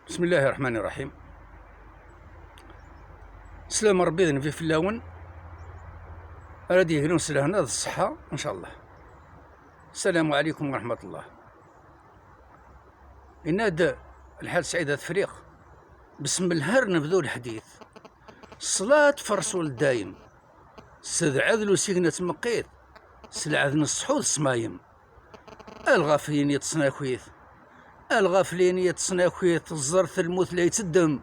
بسم الله الرحمن الرحيم. سلام ربي ذنبي في اللون أراد يهنون سلهنا الصحة إن شاء الله. السلام عليكم ورحمة الله. إناد الحال سعيد هذا فريق بسم الهر نبذو الحديث. الصلاة فرسول الدايم سد عذل سيغنة مقيت سلعذن الصحوذ سمايم الغافلين يتصناكويث الغافلين يتصناكويث الزرث الموت لا يتدم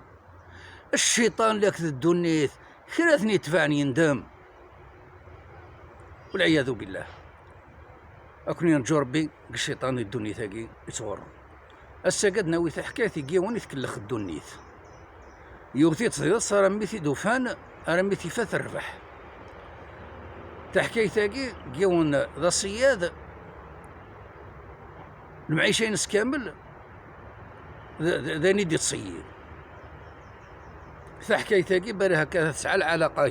الشيطان لك ذا الدنيث كراثني تفعني يندم والعياذ بالله. أكون يرجو ربي الشيطان الدنيث هاكي يتغر الساقد ناوي حكايتي كيون يتكلخ الدنيث يوثي تصير صار ميثي دوفان رميثي فات الربح تحكايتاكي كيون ذا صياد المعيشة ينس كامل ذا ندي تصيد فحكايتاكي بالها هكا تسعى العلاقة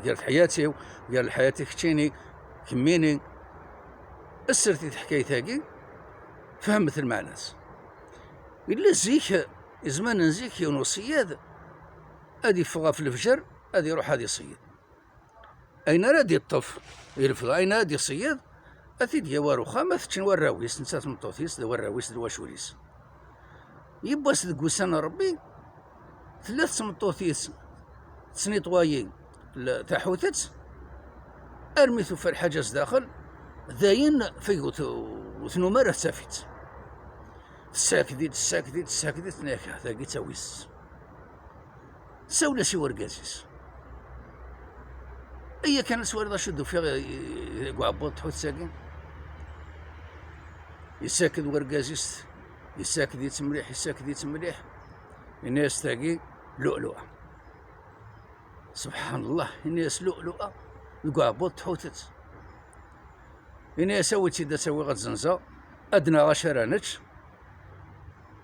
ديال حياتي وديال حياتي كتشيني كميني السرتي حكايتاكي فهمت المعناس إلا زيك زمان نزيك يونو صياد أدي فغا في الفجر أدي يروح هادي صيد أين رادي الطف يرفض أين رادي صياد أثيد يوارو خامث تشن وراويس نسات مطوثيس دو وراويس دو واشوريس يباس دقوسان ربي ثلاث سمطوثيس تسني طوايين تحوثت أرميثو في الحجز داخل ذاين فيغوت وثنو مرة سافت الساكديت ناكا ذاكي تاويس ساولا سي ورقازيس أي كان سوار ذا شدو في قعبوط تحوث ساكن يساكد ورقازيس يساكديت مليح الناس تاقي لؤلؤة سبحان الله الناس لؤلؤة القعبوط تحوثت الناس سويت دا سوي غد زنزا أدنى غشرانتش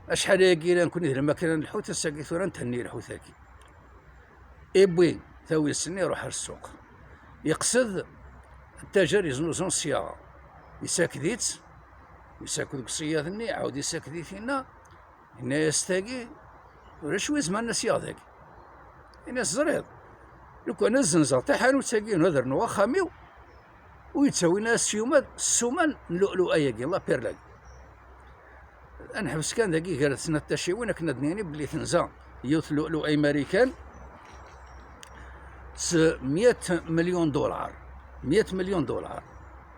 أشحال ياكي نكون إذا ما كان الحوت الساقي ثورا تهني الحوثاكي إبوين ثاوي السني يروح السوق يقصد التاجر يزنوزون الصياغة يساكديت يساكد الصياغني عاود يساكديت هنا الناس تاقي ولا شوي زمان الناس ياضاكي الناس زريض لو كان الزنزا تاع حانوت ساقين هذا نوا خاميو ويتساوي ناس السومان لؤلؤة ياكي الله بيرلاكي نحبس كان ذاكي قالت سنة تاشيوين كنا دنياني بلي تنزا يوث لؤلؤ أمريكان 100 مليون دولار 100 مليون دولار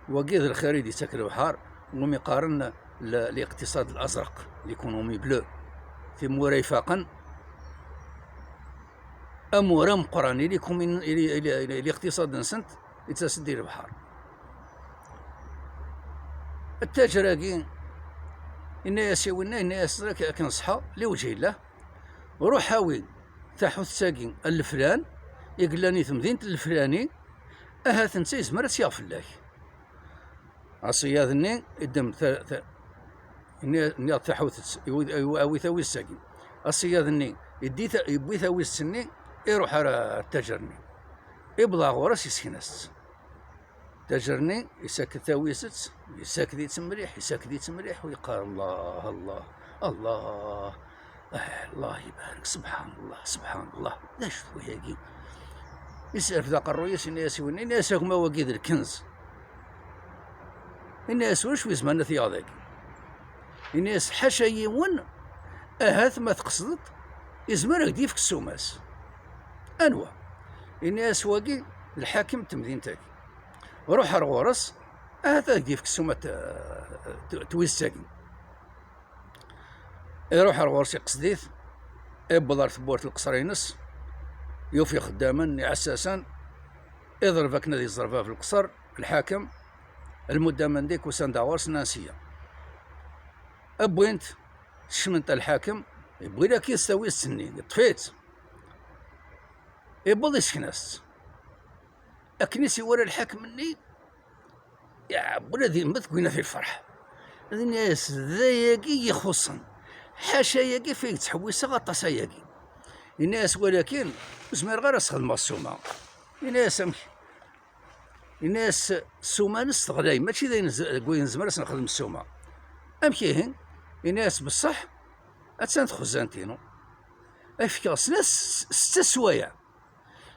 وقيد الخريدي ساكن البحر ومقارن الاقتصاد الأزرق ليكونومي بلو في مرافقا أمورا مقراني ليكم من الاقتصاد نسنت يتسدي البحر التاجر هاكي الناس يوينا الناس كنصحى لوجه الله وروح حاول تحوث ساقين الفلان يقلاني ثمذينة الفلاني أهات نسي زمرت سياف الله عصياذني الدم نيا تحوث أوي ثوي الساقين عصياذني يبوي ثوي السني يروح على التاجرني يبلغ ورس يسكنس تاجرني يساكد ثاويست يساكديت مليح ويقال الله الله الله الله يبارك سبحان الله لا شفتو هاكي يسأل في ذاك الرؤيس الناس يوني الناس هما وقيد الكنز الناس وش زمان ثياضك الناس حاشا يون أهات ما تقصدت يزمرك ديفك السوماس أنواع الناس واقي الحاكم تمدينتك وروح الغورس هذا كيف كسومة تويساكي يروح الغورس يقصديث يبضر ثبورت القصرينس يوفي خداما يعساسا يضربك نادي الزرفا في القصر الحاكم المدة من ديك وسان داورس ناسية أبوينت شمنت الحاكم يبغي لك يستوي السنين طفيت يبغض يسكنس أكنيسي ورا الحاكم مني يا بلادي مثقوين في الفرح الناس ذايقي يخصن حاشا ياقي فيك تحويسة غطاسة ياقي الناس ولكن زمير غير خدمة السومة الناس السومة نستغلاي ماشي ذا قوين زمر نخدم السومة أمكيهن الناس بصح اتسانت خزانتينو افكاس ناس 6 سوايع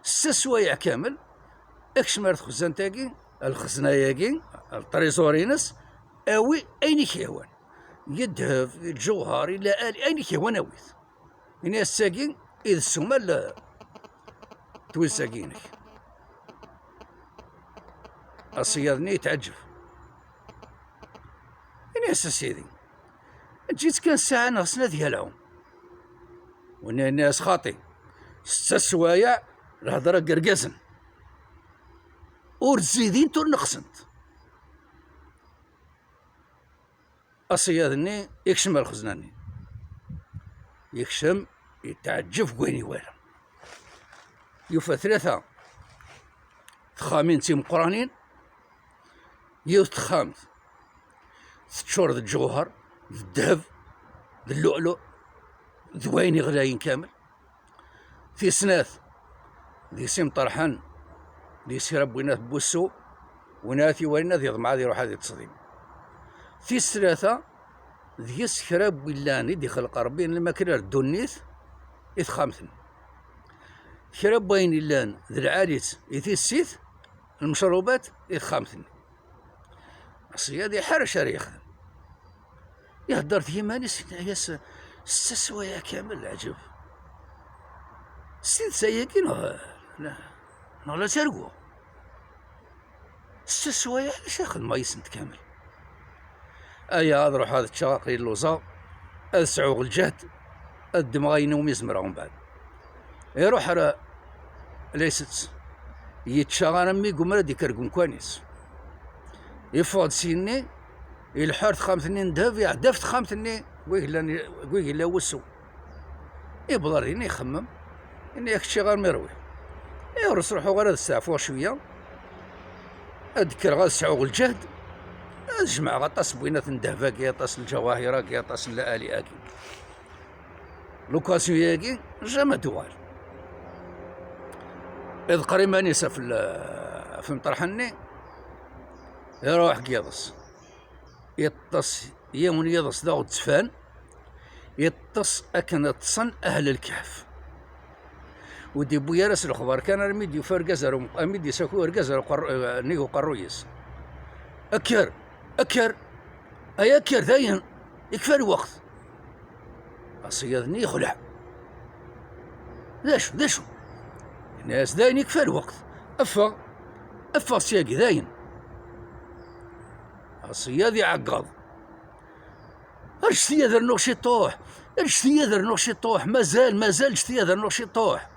6 سوايع كامل اكشمرت خزانتاكي الخزناياكي الطريزورينس اوي اين كيهوان يدهف الجوهر الى الي اين كيهوان اويت الناس ساكين اذا السمال تويل ساكينك الصيادني يتعجب الناس سيدي جيت كان ساعة نغسنا ديالهم وإن الناس خاطي 6 سوايع الهضرة قرقزن ورزيدين تور نقصنت الصيادني يكشم الخزناني يكشم يتعجب وين يوالم يوفى 3 تخامين تيم قرانين تخامت 6 الجوهر الذهب اللؤلؤ ذويني غلاين كامل في سناث ذي سيم طرحان ذي سيرب وينات بوسو وناثي وينات يضمع ذي روح هذه تصديم في 3 ذي سكراب ويلاني دي خلق ربي لما كرر الدنيث إثخامثن كراب وين اللان ذي العاليت إثي السيث المشروبات إثخامثن الصيادي حرش ريخ يهدر في مانيس ياس 6 سوايع كامل العجب 6 سايقين لا ترقوا 6 سوايع علاش ياخذ ما يسند كامل ايا هذا روح هذا الشاقي اللوزا السعوغ الجهد الدماغ ينوم يزمرهم بعد يروح راه ليست يتشاغل مي قمرة ديك رقم كوانيس يفوض سيني الحارت 5 دهب يعدفت 5 ويقول لا وسو يبضر هنا يخمم اني ياك الشغال مروي يورس روحو غير السعفو شويه اذكر غير سعوغ الجهد الجماعة غطاس بوينات ندهفاكي غطاس الجواهراكي غطاس الالياكي لوكاسيو ياكي جامع دوال اذ قريبا نيسا في مطرحني يروح قيضس يطس يوم يضس داو تفان يطس أكن تصن أهل الكهف ودي بويا راس الخبر كان رميد يفر قزر أميد يسكو قزر نيو قرويس أكر أي أكر ذاين يكفى الوقت الصيادني يخلع ذاشو الناس ذاين يكفى الوقت أفا سياقي ذاين الصياد يعقض ارش ذر نوشي طوح مازال ذر نوشي طوح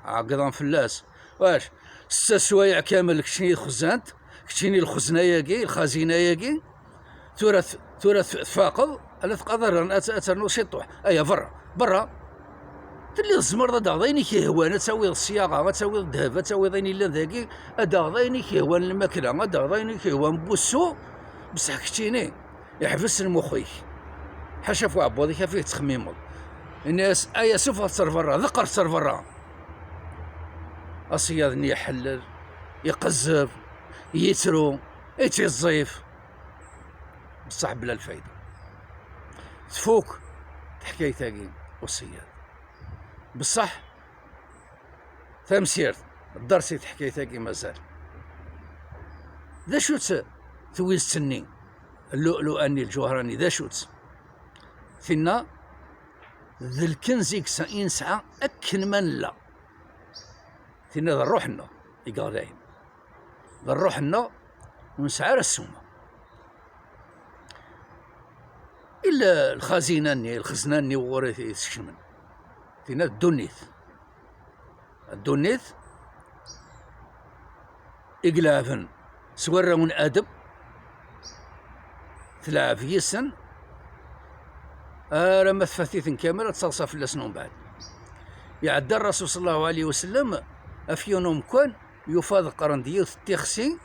عقضان فلاس واش 6 سوايع كامل كشني خزانت كشني الخزناياكي الخزيناياكي ثورة فاقض على تقدر أتر نوشي طوح أيا برا تلي الزمر دا غضيني كيهوان تسوي الصياغه تسوي الذهب تسوي ضيني لا ذاكي دا غضيني كيهوان الماكله دا غضيني كيهوان بوسو بصح كشتيني يحبس المخيك حاشا فوا عبودي فيه تخميمض الناس ايا سوف تصر برا ذقر تصر برا الصيادني يحلل يقزب يترو يتيزيف بصح بلا الفايده تفوك حكاية تاقي والصياد بصح تمسير الدرسي حكاية تاقي مازال ذا شوت ثويل السني اللؤلؤاني الجوهراني ذا شوت فينا ذا الكنز ينسعى أكن من لا فينا ذا الروحنا يقالين ذا الروحنا ونسعى السومة إلا الخزيناني الخزناني وغوريث يتشمن فينا الدونيث إقلافن سورة من أدب تلعب يسن لما ثفتيثن كاملة تصلصة في الأسنون بعد يعد الرسول صلى الله عليه وسلم أفيونهم كون يفاض قرنديوث تيخسي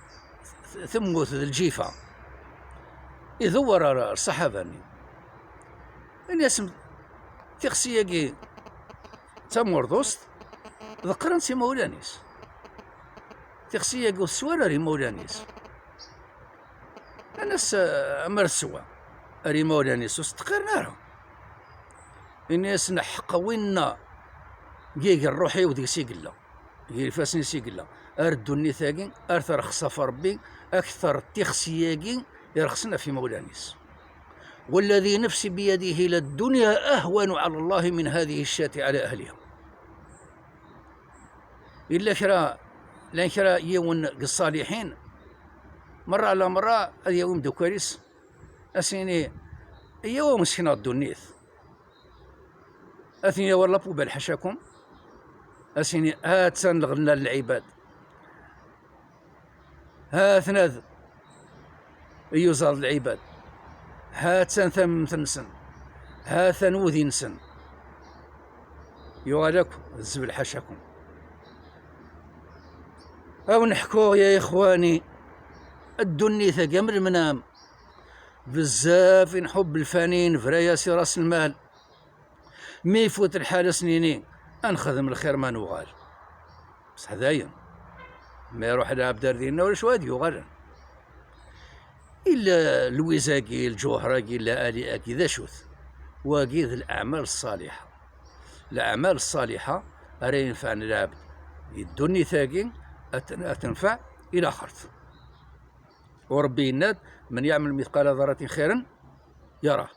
ثموث الجيفة يذور الصحابة ان يسم تيخسي يجي تمور دوست ذكرن سي مولانيس تيخسي يجي السوارة مولانيس الناس مرسوا أري مولاني سوس تقرنا إني سنحق وينا جيك الروحي وديك سيقلا جيك فاسني سيقلا أردو النثاقين أرثر خصف ربي أكثر تيخسياقين يرخصنا في مولانيس والذي نفسي بيده للدنيا أهون على الله من هذه الشاة على أهلها إلا كرا لان كرا يون الصالحين مرة على مرة اليوم دو كويس أسيني يوم مسكين الدنيث أثني والله بوبال حشاكم أسيني هات سنغنا للعباد هات ناذ يوزر العباد هات ثم تنسن هات نوذي نسن يغالك الزبل حشاكم أو نحكو يا إخواني الدنيثة قمر المنام بزاف نحب الفانين فرياسي راس المال مي يفوت الحال سنيني انخدم الخير ما نوغال بصح دايم ما يروح لعبدار ديالنا ولا شواد يغال الا الوزاكي الجوهراكي لا الياكي ذا شوث واكيد الاعمال الصالحه الاعمال الصالحه راه ينفعنا العبد يدني ثاقي تنفع الى خرط وربي يناد من يعمل مثقال ذرة خيرا يراه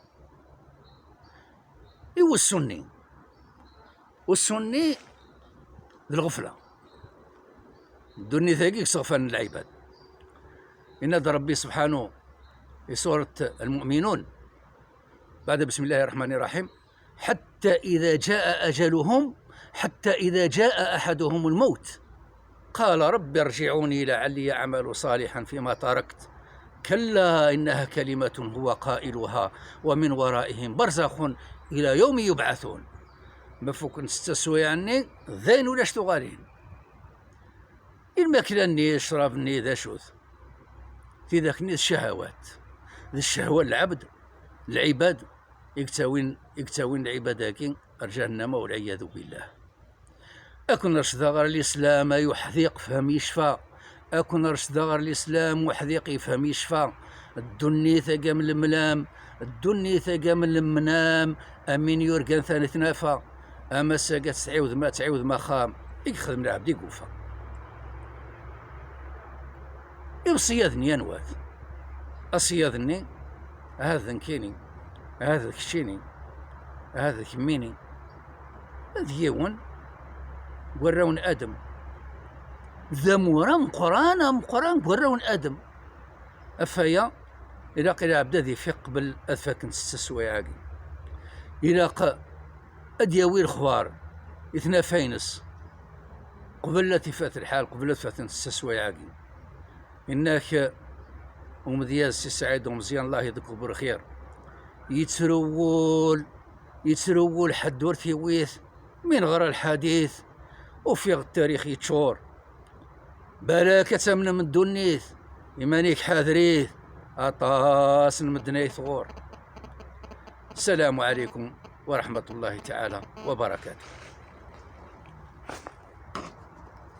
إيوا والسني الغفلة الدنيا ثاقيك صغفان العباد يناد ربي سبحانه في سورة المؤمنون بعد بسم الله الرحمن الرحيم حتى إذا جاء أجلهم حتى إذا جاء أحدهم الموت قال رب ارجعوني لعلي أعمل صالحا فيما تركت كلا إنها كلمة هو قائلها ومن ورائهم برزخ إلى يوم يبعثون ما فوق نستسوي عني ذين ولا اشتغالين الماكلاني يشربني ذا شوث في ذاك الشهوات ذي الشهوة العبد العباد يكتوين العباد هاكين جهنم والعياذ بالله أكون رشد غير الإسلام يحذيق فهم يشفى أكون رشد غير الإسلام وحذيق يفهم يشفى الدني ثقا من الملام الدني ثقا من المنام أمين يورقان ثاني ثنافا أما ساقات تعيوذ ما خام يخدم العبد يقوفا يوصياذني ينواث أصياذني هذا نكيني هذا كشيني هذا كميني هذا يون وراون ادم ذا مورا قران وراون ادم افايا الى قيل عبد ذي في قبل افاك نستسوي عاقي الى ادياوي الخوار اثنا فاينس قبل لا تفات الحال قبل لا تفات نستسوي عاقي انك ومذياز سي سعيد ومزيان الله يذكره بالخير يتسرول حد ورثي ويث من غير الحديث وفي التاريخ يتشور بلاك من الدنيث إيمانيك حاذريث أطاس المدني ثغور. السلام عليكم ورحمة الله تعالى وبركاته.